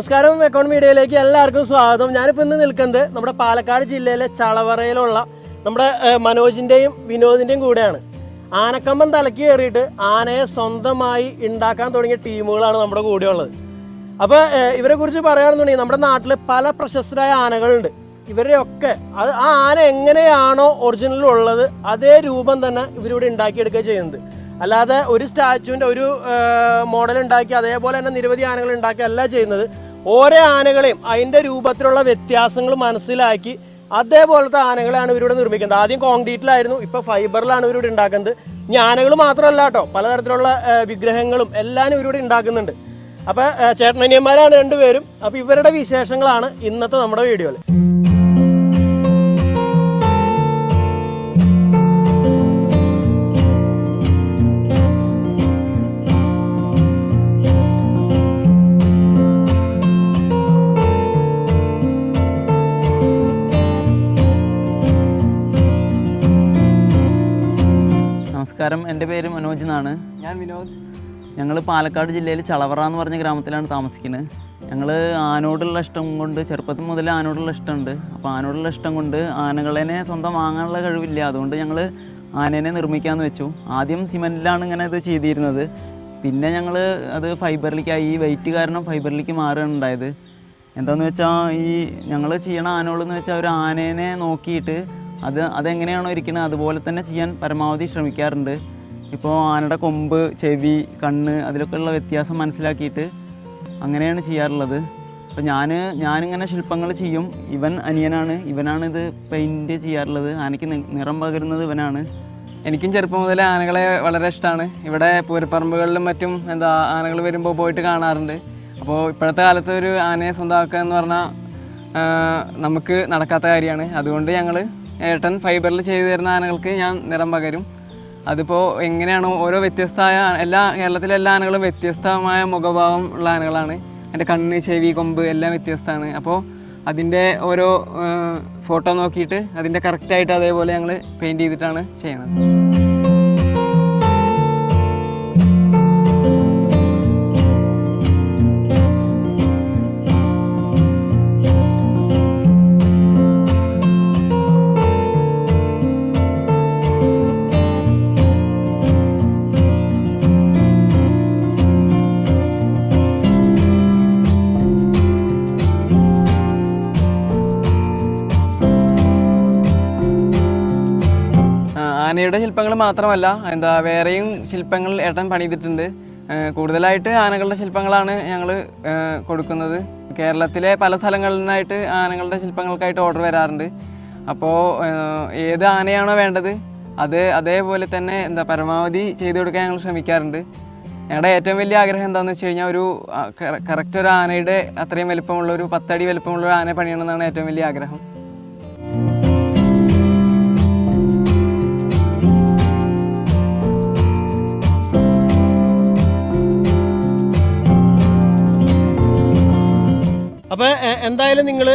നമസ്കാരം, അക്കൗണ്ട് മീഡിയയിലേക്ക് എല്ലാവർക്കും സ്വാഗതം. ഞാനിപ്പോൾ ഇന്ന് നിൽക്കുന്നത് നമ്മുടെ പാലക്കാട് ജില്ലയിലെ ചളവറയിലുള്ള നമ്മുടെ മനോജിൻ്റെയും വിനോദിൻ്റെയും കൂടെയാണ്. ആനക്കമ്പം തലക്കി കയറിയിട്ട് ആനയെ സ്വന്തമായി ഉണ്ടാക്കാൻ തുടങ്ങിയ ടീമുകളാണ് നമ്മുടെ കൂടെയുള്ളത്. അപ്പോൾ ഇവരെ കുറിച്ച് പറയുകയാണെന്നുണ്ടെങ്കിൽ നമ്മുടെ നാട്ടിൽ പല പ്രശസ്തരായ ആനകളുണ്ട്. ഇവരെയൊക്കെ ആ ആന എങ്ങനെയാണോ ഒറിജിനൽ ഉള്ളത് അതേ രൂപം തന്നെ ഇവരിവിടെ ഉണ്ടാക്കിയെടുക്കുക ചെയ്യുന്നത്. അല്ലാതെ ഒരു സ്റ്റാച്ചുവിൻ്റെ ഒരു മോഡൽ ഉണ്ടാക്കി അതേപോലെ തന്നെ നിരവധി ആനകൾ ഉണ്ടാക്കി അല്ല ചെയ്യുന്നത്. ഓരോ ആനകളെയും അതിൻ്റെ രൂപത്തിലുള്ള വ്യത്യാസങ്ങൾ മനസ്സിലാക്കി അതേപോലത്തെ ആനകളാണ് ഇവരിവിടെ നിർമ്മിക്കുന്നത്. ആദ്യം കോൺക്രീറ്റിലായിരുന്നു, ഇപ്പോൾ ഫൈബറിലാണ് ഇവരിവിടെ ഉണ്ടാക്കുന്നത്. ഇനി ആനകൾ മാത്രമല്ല കേട്ടോ, പലതരത്തിലുള്ള വിഗ്രഹങ്ങളും എല്ലാം ഇവരിവിടെ ഉണ്ടാക്കുന്നുണ്ട്. അപ്പോൾ ചേട്ടനനിയന്മാരാണ് രണ്ടുപേരും. അപ്പോൾ ഇവരുടെ വിശേഷങ്ങളാണ് ഇന്നത്തെ നമ്മുടെ വീഡിയോയിൽ. നമസ്കാരം, എൻ്റെ പേര് മനോജ് എന്നാണ്. ഞാൻ വിനോദ്. ഞങ്ങൾ പാലക്കാട് ജില്ലയിൽ ചളവറ എന്ന് പറഞ്ഞ ഗ്രാമത്തിലാണ് താമസിക്കുന്നത്. ഞങ്ങൾ ആനോടുള്ള ഇഷ്ടം കൊണ്ട്, ചെറുപ്പത്തിൽ മുതൽ ആനോടുള്ള ഇഷ്ടമുണ്ട്. അപ്പോൾ ആനോടുള്ള ഇഷ്ടം കൊണ്ട് ആനകളെ സ്വന്തം വാങ്ങാനുള്ള കഴിവില്ല. അതുകൊണ്ട് ഞങ്ങൾ ആനേനെ നിർമ്മിക്കാമെന്ന് വെച്ചു. ആദ്യം സിമെൻറ്റിലാണ് ഇങ്ങനെ ഇത് ചെയ്തിരുന്നത്. പിന്നെ ഞങ്ങൾ അത് ഫൈബറിലേക്കായി. ഈ വെയിറ്റ് കാരണം ഫൈബറിലേക്ക് മാറുകയാണ് ഉണ്ടായത്. എന്താണെന്ന് വെച്ചാൽ ഈ ഞങ്ങൾ ചെയ്യണ ആനകളെന്ന് വെച്ചാൽ ഒരു ആനേനെ നോക്കിയിട്ട് അതെങ്ങനെയാണോ ഇരിക്കുന്നത് അതുപോലെ തന്നെ ചെയ്യാൻ പരമാവധി ശ്രമിക്കാറുണ്ട്. ഇപ്പോൾ ആനയുടെ കൊമ്പ്, ചെവി, കണ്ണ് അതിലൊക്കെയുള്ള വ്യത്യാസം മനസ്സിലാക്കിയിട്ട് അങ്ങനെയാണ് ചെയ്യാറുള്ളത്. അപ്പോൾ ഞാനിങ്ങനെ ശില്പങ്ങൾ ചെയ്യും. ഇവനാണ് ഇത് പെയിൻറ്റ് ചെയ്യാറുള്ളത്. ആനയ്ക്ക് നിറം പകരുന്നത് ഇവനാണ്. എനിക്കും ചെറുപ്പം മുതലേ ആനകളെ വളരെ ഇഷ്ടമാണ്. ഇവിടെ പൂരപ്പറമ്പുകളിലും മറ്റും ആനകൾ വരുമ്പോൾ പോയിട്ട് കാണാറുണ്ട്. അപ്പോൾ ഇപ്പോഴത്തെ കാലത്ത് ഒരു ആനയെ സ്വന്തമാക്കുക എന്ന് പറഞ്ഞാൽ നമുക്ക് നടക്കാത്ത കാര്യമാണ്. അതുകൊണ്ട് ഞങ്ങൾ ഏട്ടൻ ഫൈബറിൽ ചെയ്തു തരുന്ന ആനകൾക്ക് ഞാൻ നിറം പകരും. അതിപ്പോൾ എങ്ങനെയാണോ ഓരോ വ്യത്യസ്തമായ കേരളത്തിലെ എല്ലാ ആനകളും വ്യത്യസ്തമായ മുഖഭാവം ഉള്ള ആനകളാണ്. എൻ്റെ കണ്ണ്, ചെവി, കൊമ്പ് എല്ലാം വ്യത്യസ്തമാണ്. അപ്പോൾ അതിൻ്റെ ഓരോ ഫോട്ടോ നോക്കിയിട്ട് അതിൻ്റെ കറക്റ്റായിട്ട് അതേപോലെ ഞങ്ങൾ പെയിൻറ്റ് ചെയ്തിട്ടാണ് ചെയ്യണത്. ആനയുടെ ശില്പങ്ങൾ മാത്രമല്ല വേറെയും ശില്പങ്ങൾ ഏട്ടൻ പണിതിട്ടുണ്ട്. കൂടുതലായിട്ട് ആനകളുടെ ശില്പങ്ങളാണ് ഞങ്ങൾ കൊടുക്കുന്നത്. കേരളത്തിലെ പല സ്ഥലങ്ങളിൽ നിന്നായിട്ട് ആനകളുടെ ശില്പങ്ങൾക്കായിട്ട് ഓർഡർ വരാറുണ്ട്. അപ്പോൾ ഏത് ആനയാണോ വേണ്ടത് അതേപോലെ തന്നെ പരമാവധി ചെയ്തു കൊടുക്കാൻ ഞങ്ങൾ ശ്രമിക്കാറുണ്ട്. ഞങ്ങളുടെ ഏറ്റവും വലിയ ആഗ്രഹം എന്താണെന്ന് വെച്ച് കഴിഞ്ഞാൽ ഒരു കറക്റ്റ് ഒരു ആനയുടെ അത്രയും വലിപ്പമുള്ള ഒരു 10 അടി വലിപ്പമുള്ള ഒരു ആന പണിയണമെന്നാണ് ഏറ്റവും വലിയ ആഗ്രഹം. അപ്പോൾ എന്തായാലും നിങ്ങൾ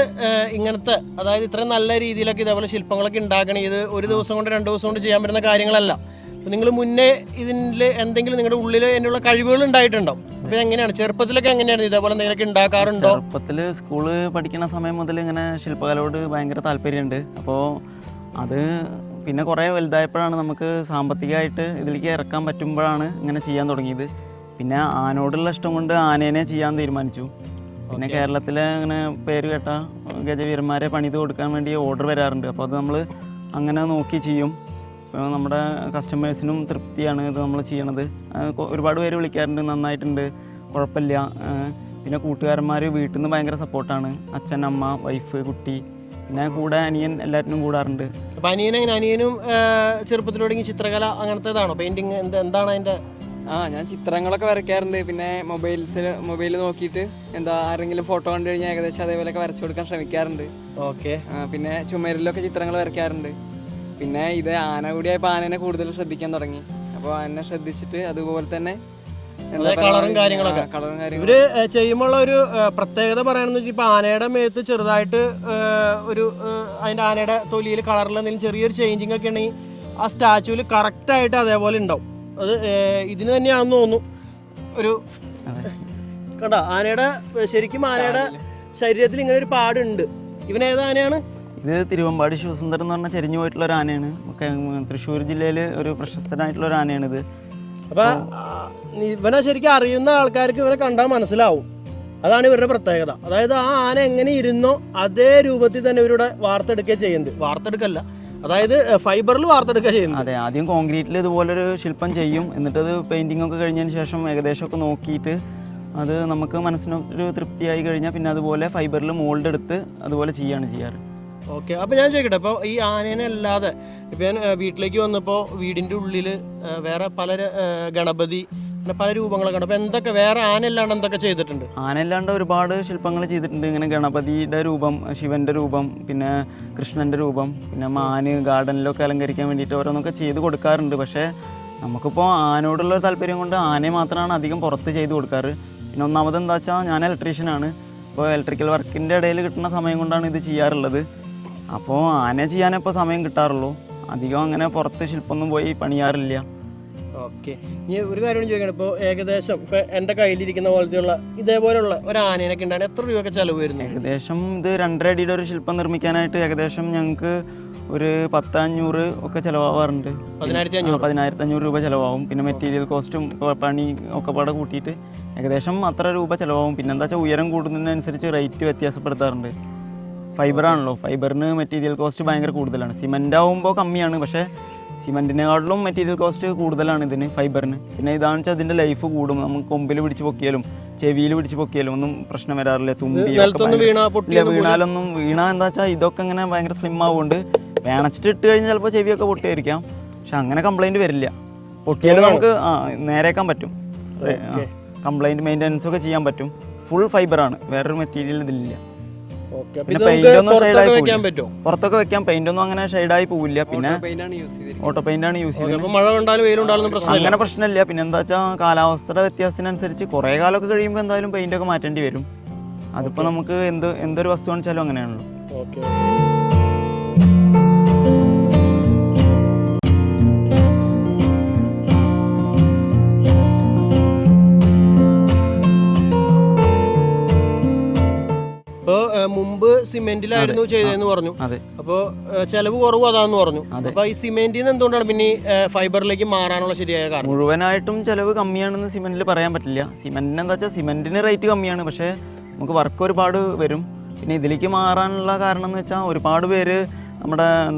ഇങ്ങനത്തെ അതായത് ഇത്രയും നല്ല രീതിയിലൊക്കെ ഇതേപോലെ ശില്പങ്ങളൊക്കെ ഉണ്ടാക്കണം. ഇത് ഒരു ദിവസം കൊണ്ട് 2 ദിവസം കൊണ്ട് ചെയ്യാൻ പറ്റുന്ന കാര്യങ്ങളല്ല. അപ്പോൾ നിങ്ങൾ മുന്നേ ഇതിൽ എന്തെങ്കിലും നിങ്ങളുടെ ഉള്ളിൽ അതിനുള്ള കഴിവുകൾ ഉണ്ടായിട്ടുണ്ടാവും. അപ്പോൾ എങ്ങനെയാണ് ചെറുപ്പത്തിലൊക്കെ എങ്ങനെയാണ് ഇതേപോലെ എന്തെങ്കിലുമൊക്കെ ഉണ്ടാക്കാറുണ്ടോ? ചെറുപ്പത്തിൽ സ്കൂള് പഠിക്കുന്ന സമയം മുതൽ ഇങ്ങനെ ശില്പകലയോട് ഭയങ്കര താല്പര്യമുണ്ട്. അപ്പോൾ അത് പിന്നെ കുറേ വലുതായപ്പോഴാണ് നമുക്ക് സാമ്പത്തികമായിട്ട് ഇതിലേക്ക് ഇറക്കാൻ പറ്റുമ്പോഴാണ് ഇങ്ങനെ ചെയ്യാൻ തുടങ്ങിയത്. പിന്നെ ആനോടുള്ള ഇഷ്ടം കൊണ്ട് ആനേനെ ചെയ്യാൻ തീരുമാനിച്ചു. പിന്നെ കേരളത്തിലെ അങ്ങനെ പേര് കേട്ട ഗജവീരന്മാരെ പണിത് കൊടുക്കാൻ വേണ്ടി ഓർഡർ വരാറുണ്ട്. അപ്പോൾ അത് നമ്മൾ അങ്ങനെ നോക്കി ചെയ്യും. ഇപ്പോൾ നമ്മുടെ കസ്റ്റമേഴ്സിനും തൃപ്തിയാണ് ഇത് നമ്മൾ ചെയ്യണത്. ഒരുപാട് പേര് വിളിക്കാറുണ്ട്, നന്നായിട്ടുണ്ട്, കുഴപ്പമില്ല. പിന്നെ കൂട്ടുകാരന്മാർ വീട്ടിൽ നിന്ന് ഭയങ്കര സപ്പോർട്ടാണ്. അച്ഛൻ, അമ്മ, വൈഫ്, കുട്ടി, പിന്നെ കൂടെ അനിയൻ എല്ലാറ്റിനും കൂടാറുണ്ട്. അപ്പോൾ അനിയനും ചെറുപ്പത്തിൽ തുടങ്ങി ചിത്രകല അങ്ങനത്തേതാണോ? പെയിൻറ്റിങ് എന്താണ് അതിൻ്റെ? ഞാൻ ചിത്രങ്ങളൊക്കെ വരയ്ക്കാറുണ്ട്. പിന്നെ മൊബൈൽ നോക്കിയിട്ട് ആരെങ്കിലും ഫോട്ടോ കണ്ടു കഴിഞ്ഞാൽ ഏകദേശം അതേപോലെയൊക്കെ വരച്ചു കൊടുക്കാൻ ശ്രമിക്കാറുണ്ട്. ഓക്കെ. പിന്നെ ചുമരിലൊക്കെ ചിത്രങ്ങൾ വരയ്ക്കാറുണ്ട്. പിന്നെ ഇത് ആന കൂടിയായപ്പോൾ ആനേനെ കൂടുതൽ ശ്രദ്ധിക്കാൻ തുടങ്ങി. അപ്പോൾ ആനനെ ശ്രദ്ധിച്ചിട്ട് അതുപോലെ തന്നെ കളറും കാര്യങ്ങളൊക്കെ ഇവര് ചെയ്യുമ്പോൾ ഒരു പ്രത്യേകത പറയുകയാണെന്ന് വെച്ചാൽ ഇപ്പോൾ ആനയുടെ മേത്ത് ചെറുതായിട്ട് ഒരു അതിൻ്റെ ആനയുടെ തൊലിയിൽ കളറിൽ എന്തെങ്കിലും ചെറിയൊരു ചേഞ്ചിങ് ഒക്കെ ഉണ്ടെങ്കിൽ ആ സ്റ്റാച്ചുവിൽ കറക്റ്റായിട്ട് അതേപോലെ ഉണ്ടാവും. അത് ഇതിന് തന്നെയാണെന്ന് തോന്നുന്നു. ഒരു കണ്ട ആനയുടെ ശരിക്കും ആനയുടെ ശരീരത്തിൽ ഇങ്ങനെ ഒരു പാടുണ്ട്. ഇവൻ ഏത് ആനയാണ്? ഇത് തിരുവമ്പാടി ശിവസുന്ദർ എന്ന് പറഞ്ഞാൽ ചെരിഞ്ഞു പോയിട്ടുള്ള ഒരു ആനയാണ്. തൃശ്ശൂർ ജില്ലയിൽ ഒരു പ്രശസ്തനായിട്ടുള്ള ഒരു ആനയാണിത്. അപ്പൊ ഇവനെ ശരിക്കും അറിയുന്ന ആൾക്കാർക്ക് ഇവനെ കണ്ടാൽ മനസ്സിലാവും. അതാണ് ഇവരുടെ പ്രത്യേകത. അതായത് ആ ആന എങ്ങനെ ഇരുന്നോ അതേ രൂപത്തിൽ തന്നെ ഇവരുടെ വാർത്തെടുക്കുക ചെയ്യുന്നത്. വാർത്തെടുക്കല്ല, അതായത് ഫൈബറിൽ വാർത്തെടുക്കുക ചെയ്യുന്നത്. അതെ, ആദ്യം കോൺക്രീറ്റിൽ ഇതുപോലൊരു ശില്പം ചെയ്യും. എന്നിട്ടത് പെയിൻറ്റിംഗ് ഒക്കെ കഴിഞ്ഞതിന് ശേഷം ഏകദേശമൊക്കെ നോക്കിയിട്ട് അത് നമുക്ക് മനസ്സിനൊരു തൃപ്തിയായി കഴിഞ്ഞാൽ പിന്നെ അതുപോലെ ഫൈബറിൽ മോൾഡ് എടുത്ത് അതുപോലെ ചെയ്യുകയാണ് ചെയ്യാറ്. ഓക്കെ. അപ്പോൾ ഞാൻ ചോദിക്കട്ടെ, ഇപ്പോൾ ഈ ആനേനെ അല്ലാതെ ഇപ്പോൾ ഞാൻ വീട്ടിലേക്ക് വന്നപ്പോൾ വീടിൻ്റെ ഉള്ളിൽ വേറെ പല ഗണപതി പിന്നെ പല രൂപങ്ങളൊക്കെ ഉണ്ട്. അപ്പോൾ എന്തൊക്കെ വേറെ ആനയല്ലാണ്ട് എന്തൊക്കെ ചെയ്തിട്ടുണ്ട്? ആനയല്ലാണ്ട് ഒരുപാട് ശില്പങ്ങൾ ചെയ്തിട്ടുണ്ട്. ഇങ്ങനെ ഗണപതിയുടെ രൂപം, ശിവൻ്റെ രൂപം, പിന്നെ കൃഷ്ണൻ്റെ രൂപം, പിന്നെ മാന് ഗാർഡനിലൊക്കെ അലങ്കരിക്കാൻ വേണ്ടിയിട്ട് ഓരോന്നൊക്കെ ചെയ്ത് കൊടുക്കാറുണ്ട്. പക്ഷേ നമുക്കിപ്പോൾ ആനയോടുള്ള താല്പര്യം കൊണ്ട് ആനയെ മാത്രമാണ് അധികം പുറത്ത് ചെയ്ത് കൊടുക്കാറ്. പിന്നെ ഒന്നാമത് എന്താ വെച്ചാൽ ഞാൻ ഇലക്ട്രീഷ്യനാണ്. അപ്പോൾ ഇലക്ട്രിക്കൽ വർക്കിൻ്റെ ഇടയിൽ കിട്ടുന്ന സമയം കൊണ്ടാണ് ഇത് ചെയ്യാറുള്ളത്. അപ്പോൾ ആന ചെയ്യാനിപ്പോൾ സമയം കിട്ടാറുള്ളൂ. അധികം അങ്ങനെ പുറത്ത് ശില്പമൊന്നും പോയി പണിയാറില്ല. ഓക്കെ. ഇനി ഒരു കാര്യം ചോദിക്കണം, ഇപ്പോൾ ഏകദേശം ഇപ്പോൾ എൻ്റെ കയ്യിലിരിക്കുന്ന പോലത്തെയുള്ള ഇതേപോലെയുള്ള ഒരു ആനേനൊക്കെ ഉണ്ടാണ് എത്ര രൂപയൊക്കെ ചിലവ് വരുന്നു? ഏകദേശം ഇത് 2.5 അടിയുടെ ഒരു ശില്പം നിർമ്മിക്കാനായിട്ട് ഏകദേശം ഞങ്ങൾക്ക് ഒരു 10,500 ഒക്കെ ചിലവാകാറുണ്ട്. 10,500 രൂപ ചിലവാകും. പിന്നെ മെറ്റീരിയൽ കോസ്റ്റും പണി ഒക്കെ പാടെ കൂട്ടിയിട്ട് ഏകദേശം അത്ര രൂപ ചിലവാകും. പിന്നെ എന്താ വെച്ചാൽ ഉയരം കൂടുന്നതിനനുസരിച്ച് റേറ്റ് വ്യത്യാസപ്പെടുത്താറുണ്ട്. ഫൈബറാണല്ലോ, ഫൈബറിന് മെറ്റീരിയൽ കോസ്റ്റ് ഭയങ്കര കൂടുതലാണ്. സിമെൻ്റ് ആകുമ്പോൾ കമ്മിയാണ്, പക്ഷേ സിമെൻറ്റിനെക്കാട്ടിലും മെറ്റീരിയൽ കോസ്റ്റ് കൂടുതലാണ് ഇതിന്, ഫൈബറിന്. പിന്നെ ഇതാണെന്ന് വെച്ചാൽ അതിൻ്റെ ലൈഫ് കൂടും. നമുക്ക് കൊമ്പിൽ പിടിച്ച് പൊക്കിയാലും ചെവിയിൽ പിടിച്ച് പൊക്കിയാലും ഒന്നും പ്രശ്നം വരാറില്ല. വീണാലൊന്നും എന്താ വെച്ചാൽ ഇതൊക്കെ ഇങ്ങനെ ഭയങ്കര സ്ലിം ആവുകൊണ്ട് വേണച്ചിട്ട് ഇട്ട് കഴിഞ്ഞാൽ ചിലപ്പോൾ ചെവിയൊക്കെ പൊട്ടിയായിരിക്കാം. പക്ഷെ അങ്ങനെ കംപ്ലൈൻറ്റ് വരില്ല. പൊട്ടിയാലും നമുക്ക് നേരേക്കാൻ പറ്റും. കംപ്ലൈൻറ്റ് മെയിൻ്റനൻസ് ഒക്കെ ചെയ്യാൻ പറ്റും. ഫുൾ ഫൈബറാണ്, വേറൊരു മെറ്റീരിയൽ ഇതിലില്ല. പിന്നെ പെയിന്റ് ഒന്നും ഷെയ്ഡായി പോവില്ല. പുറത്തൊക്കെ വെക്കാം, പെയിന്റ് ഒന്നും അങ്ങനെ ഷെയ്ഡായി പോവില്ല. പിന്നെ ഓട്ടോ പെയിന്റ് ആണ് യൂസ് ചെയ്തത്. മഴ കൊണ്ടാലും വെയിലുണ്ടാലും അങ്ങനെ പ്രശ്നമില്ല. പിന്നെ എന്താ വെച്ചാൽ കാലാവസ്ഥയുടെ വ്യത്യാസത്തിനനുസരിച്ച് കുറേ കാലമൊക്കെ കഴിയുമ്പോൾ എന്തായാലും പെയിന്റ് ഒക്കെ മാറ്റേണ്ടി വരും. അതിപ്പോൾ നമുക്ക് എന്തൊരു വസ്തു കാണിച്ചാലും അങ്ങനെയാണല്ലോ. മുമ്പ് സിമെന്റിലായിരുന്നു ചെയ്തതെന്ന് പറഞ്ഞു. അപ്പോൾ ചെലവ് കുറവ് അതാന്ന് പറഞ്ഞു. അപ്പൊ ഈ സിമെന്റിൽ നിന്ന് എന്തുകൊണ്ടാണ് പിന്നെ ഫൈബറിലേക്ക് മാറാനുള്ള ശരിയായ കാരണം? മുഴുവനായിട്ടും ചെലവ് കമ്മിയാണെന്ന് സിമെന്റിൽ പറയാൻ പറ്റില്ല. സിമെന്റിന് എന്താ വെച്ചാൽ സിമെന്റിന് റേറ്റ് കമ്മിയാണ്, പക്ഷേ നമുക്ക് വർക്ക് ഒരുപാട് വരും. പിന്നെ ഇതിലേക്ക് മാറാനുള്ള കാരണം എന്ന് വെച്ചാൽ ഒരുപാട് പേര് നമ്മുടെ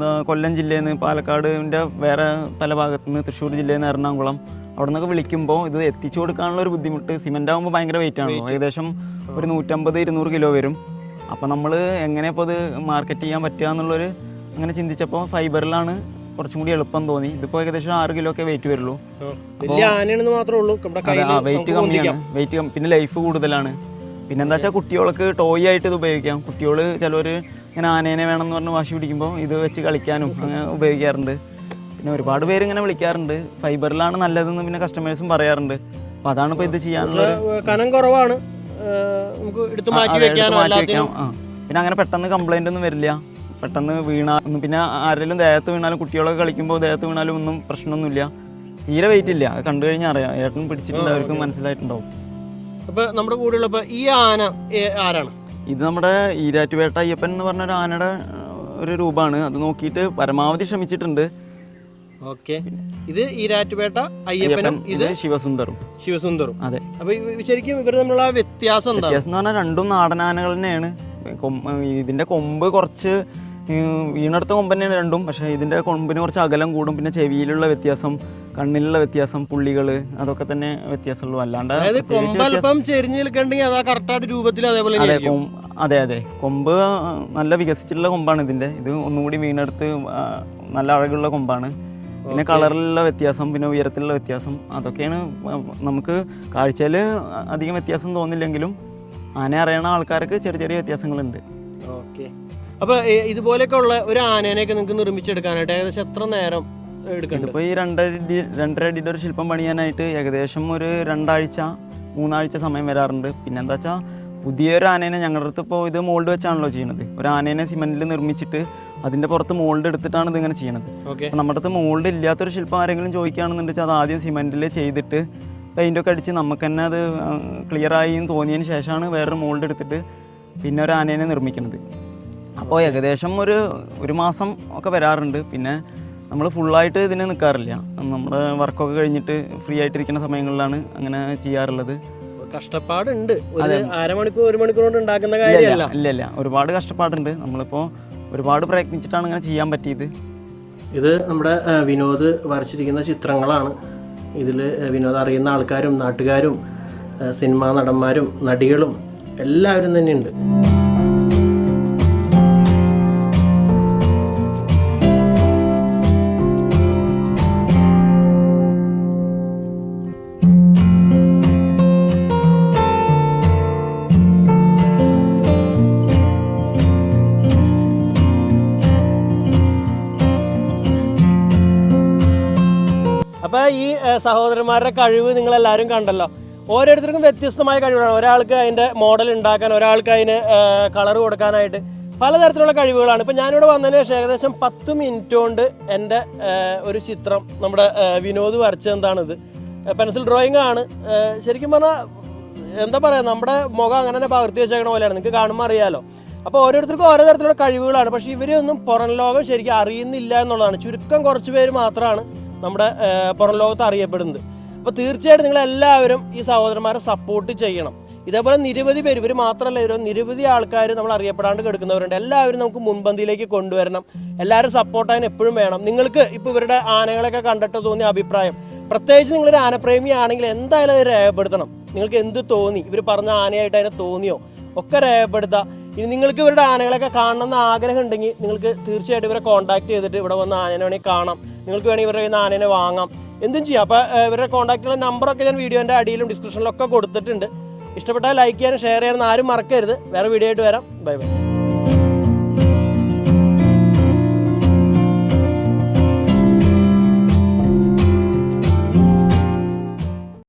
കൊല്ലം ജില്ലയിൽ നിന്ന്, പാലക്കാടിൻ്റെ വേറെ പല ഭാഗത്തു നിന്ന്, തൃശ്ശൂർ ജില്ലയിൽ നിന്ന്, എറണാകുളം അവിടെ നിന്നൊക്കെ വിളിക്കുമ്പോൾ ഇത് എത്തിച്ചു കൊടുക്കാനുള്ള ഒരു ബുദ്ധിമുട്ട്. സിമെൻ്റ് ആകുമ്പോൾ ഭയങ്കര വെയിറ്റ് ആണല്ലോ, ഏകദേശം ഒരു 150-200 കിലോ വരും. അപ്പോൾ നമ്മൾ എങ്ങനെ ഇപ്പോൾ ഇത് മാർക്കറ്റ് ചെയ്യാൻ പറ്റുക എന്നുള്ളൊരു അങ്ങനെ ചിന്തിച്ചപ്പോൾ ഫൈബറിലാണ് കുറച്ചും കൂടി എളുപ്പം തോന്നി. ഇതിപ്പോൾ ഏകദേശം 6 കിലോ ഒക്കെ വെയിറ്റ് വരുള്ളൂ. വെയിറ്റ് കമ്മിയാണ്, പിന്നെ ലൈഫ് കൂടുതലാണ്. പിന്നെ എന്താ വെച്ചാൽ കുട്ടികൾക്ക് ടോയ് ആയിട്ട് ഇത് ഉപയോഗിക്കാം. കുട്ടികൾ ചിലർ ഇങ്ങനെ ആനേനെ വേണമെന്ന് പറഞ്ഞ് വാശി പിടിക്കുമ്പോൾ ഇത് വെച്ച് കളിക്കാനും അങ്ങനെ ഉപയോഗിക്കാറുണ്ട്. പിന്നെ ഒരുപാട് പേര് ഇങ്ങനെ വിളിക്കാറുണ്ട്, ഫൈബറിലാണ് നല്ലതെന്ന് പിന്നെ കസ്റ്റമേഴ്സും പറയാറുണ്ട്. അപ്പോൾ അതാണ് ഇപ്പോൾ ഇത് ചെയ്യാനുള്ള കനം കുറവാണ്, നമുക്ക് എടുത്ത് മാറ്റി വെക്കാം. പിന്നെ അങ്ങനെ പെട്ടെന്ന് കംപ്ലൈൻ്റ് ഒന്നും വരില്ല. പെട്ടെന്ന് വീണാൽ പിന്നെ ആരെങ്കിലും ദേഹത്ത് വീണാലും, കുട്ടികളൊക്കെ കളിക്കുമ്പോൾ ദേഹത്ത് വീണാലും ഒന്നും പ്രശ്നമൊന്നുമില്ല. തീരെ വെയിറ്റ് ഇല്ല. അത് കണ്ടു കഴിഞ്ഞാൽ അറിയാം, ഏട്ടൻ പിടിച്ചിട്ടുണ്ട്, അവർക്ക് മനസ്സിലായിട്ടുണ്ടാവും. അപ്പോൾ നമ്മുടെ കൂടെയുള്ള ഈ ആന ആരാണ്? ഇത് നമ്മുടെ ഈരാറ്റുപേട്ട അയ്യപ്പൻ എന്ന് പറഞ്ഞ ഒരു ആനയുടെ ഒരു രൂപമാണ്. അത് നോക്കിയിട്ട് പരമാവധി ശ്രമിച്ചിട്ടുണ്ട്. ഓക്കെ. ഇത് ഈരാറ്റുപേട്ട അയ്യപ്പനും ഇത് ശിവസുന്ദറും. അതെ. അപ്പൊ ശരിക്കും ഇവർ തമ്മിലുള്ള വ്യത്യാസം എന്താ? വ്യത്യാസം എന്ന് പറഞ്ഞാൽ രണ്ടും നാടൻ ആനകൾ തന്നെയാണ്. ഇതിന്റെ കൊമ്പ് കുറച്ച് വീണെടുത്ത കൊമ്പ് തന്നെയാണ് രണ്ടും. പക്ഷേ ഇതിന്റെ കൊമ്പിന് കുറച്ച് അകലം കൂടും. പിന്നെ ചെവിയിലുള്ള വ്യത്യാസം, കണ്ണിലുള്ള വ്യത്യാസം, പുള്ളികള്, അതൊക്കെ തന്നെ വ്യത്യാസമുള്ളൂ. അല്ലാണ്ട് അതെ, കൊമ്പ് നല്ല വികസിച്ചിട്ടുള്ള കൊമ്പാണ് ഇതിന്റെ. ഇത് ഒന്നുകൂടി വീണെടുത്ത് നല്ല അഴകുള്ള കൊമ്പാണ്. പിന്നെ കളറിലുള്ള വ്യത്യാസം, പിന്നെ ഉയരത്തിലുള്ള വ്യത്യാസം, അതൊക്കെയാണ് നമുക്ക് കാഴ്ചയിൽ അധികം വ്യത്യാസം തോന്നില്ലെങ്കിലും ആന അറിയണ ആൾക്കാർക്ക് ചെറിയ ചെറിയ വ്യത്യാസങ്ങളുണ്ട്. ഓക്കെ. അപ്പോൾ ഇതുപോലെയൊക്കെ ഉള്ള ഒരു ആനേനെയൊക്കെ നിങ്ങൾക്ക് നിർമ്മിച്ചെടുക്കാനായിട്ട് ഏകദേശം എത്ര നേരം എടുക്കും? ഇതിപ്പോൾ ഈ 2.5 അടിയുടെ ഒരു ശില്പം പണിയാനായിട്ട് ഏകദേശം ഒരു 2-3 ആഴ്ച സമയം വരാറുണ്ട്. പിന്നെ എന്താ വെച്ചാൽ പുതിയൊരു ആനേനെ ഞങ്ങളുടെ അടുത്ത് ഇപ്പോൾ ഇത് മോൾഡ് വെച്ചാണല്ലോ ചെയ്യുന്നത്. ഒരു ആനേനെ സിമെൻറ്റിൽ നിർമ്മിച്ചിട്ട് അതിൻ്റെ പുറത്ത് മോൾഡ് എടുത്തിട്ടാണ് ഇതിങ്ങനെ ചെയ്യണത്. അപ്പോൾ നമ്മുടെ അടുത്ത് മോൾഡ് ഇല്ലാത്തൊരു ശില്പം ആരെങ്കിലും ചോദിക്കുകയാണെന്നുണ്ടെങ്കിൽ അത് ആദ്യം സിമെൻറ്റിൽ ചെയ്തിട്ട് പെയിൻറ്റൊക്കെ അടിച്ച് നമുക്ക് തന്നെ അത് ക്ലിയറായി എന്ന് തോന്നിയതിന് ശേഷമാണ് വേറൊരു മോൾഡ് എടുത്തിട്ട് പിന്നെ ഒരു ആനേനെ നിർമ്മിക്കുന്നത്. അപ്പോൾ ഏകദേശം ഒരു മാസം ഒക്കെ വരാറുണ്ട്. പിന്നെ നമ്മൾ ഫുള്ളായിട്ട് ഇതിന് നിൽക്കാറില്ല. നമ്മൾ വർക്കൊക്കെ കഴിഞ്ഞിട്ട് ഫ്രീ ആയിട്ടിരിക്കുന്ന സമയങ്ങളിലാണ് അങ്ങനെ ചെയ്യാറുള്ളത്. കഷ്ടപ്പാടുണ്ട്, അരമണിക്കൂർ 1 മണിക്കൂർ കൊണ്ട് ഉണ്ടാക്കുന്ന കാര്യമല്ല. ഇല്ല, ഒരുപാട് കഷ്ടപ്പാടുണ്ട്. നമ്മളിപ്പോൾ ഒരുപാട് പ്രയത്നിച്ചിട്ടാണ് ഇങ്ങനെ ചെയ്യാൻ പറ്റിയത്. ഇത് നമ്മുടെ വിനോദ് വരച്ചിരിക്കുന്ന ചിത്രങ്ങളാണ്. ഇതിൽ വിനോദ് അറിയുന്ന ആൾക്കാരും നാട്ടുകാരും സിനിമാ നടന്മാരും നടികളും എല്ലാവരും തന്നെയുണ്ട്. അപ്പോൾ ഈ സഹോദരന്മാരുടെ കഴിവ് നിങ്ങളെല്ലാവരും കണ്ടല്ലോ. ഓരോരുത്തർക്കും വ്യത്യസ്തമായ കഴിവുകളാണ്. ഒരാൾക്ക് അതിൻ്റെ മോഡൽ ഉണ്ടാക്കാൻ, ഒരാൾക്ക് അതിന് കളർ കൊടുക്കാനായിട്ട് പലതരത്തിലുള്ള കഴിവുകളാണ്. ഇപ്പോൾ ഞാനിവിടെ വന്നതിന് ശേഷം ഏകദേശം 10 മിനിറ്റ് കൊണ്ട് എൻ്റെ ഒരു ചിത്രം നമ്മുടെ വിനോദ് വരച്ചെന്താണിത്. പെൻസിൽ ഡ്രോയിങ് ആണ്. ശരിക്കും പറഞ്ഞാൽ എന്താ പറയുക, നമ്മുടെ മുഖം അങ്ങനെ തന്നെ പകർത്തി വെച്ചേക്കണ പോലെയാണ്. നിങ്ങൾക്ക് കാണുമ്പോൾ അറിയാമല്ലോ. അപ്പോൾ ഓരോരുത്തർക്കും ഓരോ തരത്തിലുള്ള കഴിവുകളാണ്. പക്ഷേ ഇവരെയൊന്നും പുറം ലോകം ശരിക്കും അറിയുന്നില്ല എന്നുള്ളതാണ്. ചുരുക്കം കുറച്ച് പേര് മാത്രമാണ് നമ്മുടെ പുറം ലോകത്ത് അറിയപ്പെടുന്നത്. അപ്പോൾ തീർച്ചയായിട്ടും നിങ്ങളെല്ലാവരും ഈ സഹോദരന്മാരെ സപ്പോർട്ട് ചെയ്യണം. ഇതേപോലെ നിരവധി പേര്, ഇവർ മാത്രമല്ല, ഇവർ നിരവധി ആൾക്കാർ നമ്മൾ അറിയപ്പെടാണ്ട് കിടക്കുന്നവരുണ്ട്. എല്ലാവരും നമുക്ക് മുൻപന്തിയിലേക്ക് കൊണ്ടുവരണം. എല്ലാവരും സപ്പോർട്ടായി എപ്പോഴും വേണം. നിങ്ങൾക്ക് ഇപ്പോൾ ഇവരുടെ ആനകളൊക്കെ കണ്ടിട്ട് തോന്നിയ അഭിപ്രായം, പ്രത്യേകിച്ച് നിങ്ങളൊരു ആനപ്രേമി ആണെങ്കിൽ എന്തായാലും അത് രേഖപ്പെടുത്തണം. നിങ്ങൾക്ക് എന്ത് തോന്നി, ഇവർ പറഞ്ഞ ആനയായിട്ട് അതിനെ തോന്നിയോ ഒക്കെ രേഖപ്പെടുത്തുക. ഇനി നിങ്ങൾക്ക് ഇവരുടെ ആനകളൊക്കെ കാണണമെന്ന് ആഗ്രഹം ഉണ്ടെങ്കിൽ നിങ്ങൾക്ക് തീർച്ചയായിട്ടും ഇവരെ കോൺടാക്ട് ചെയ്തിട്ട് ഇവിടെ വന്ന് ആനേനെ വേണമെങ്കിൽ കാണാം. നിങ്ങൾക്ക് വേണമെങ്കിൽ ഇവരുടെ കയ്യിൽ നിന്ന് ആനേനെ വാങ്ങാം, എന്തും ചെയ്യാം. അപ്പോൾ ഇവരുടെ കോൺടാക്റ്റുള്ള നമ്പറൊക്കെ ഞാൻ വീഡിയോൻ്റെ അടിയിലും ഡിസ്ക്രിപ്ഷനിലൊക്കെ കൊടുത്തിട്ടുണ്ട്. ഇഷ്ടപ്പെട്ടാൽ ലൈക്ക് ചെയ്യാനും ഷെയർ ചെയ്യാനും ആരും മറക്കരുത്. വേറെ വീഡിയോ ആയിട്ട് വരാം. Bye bye.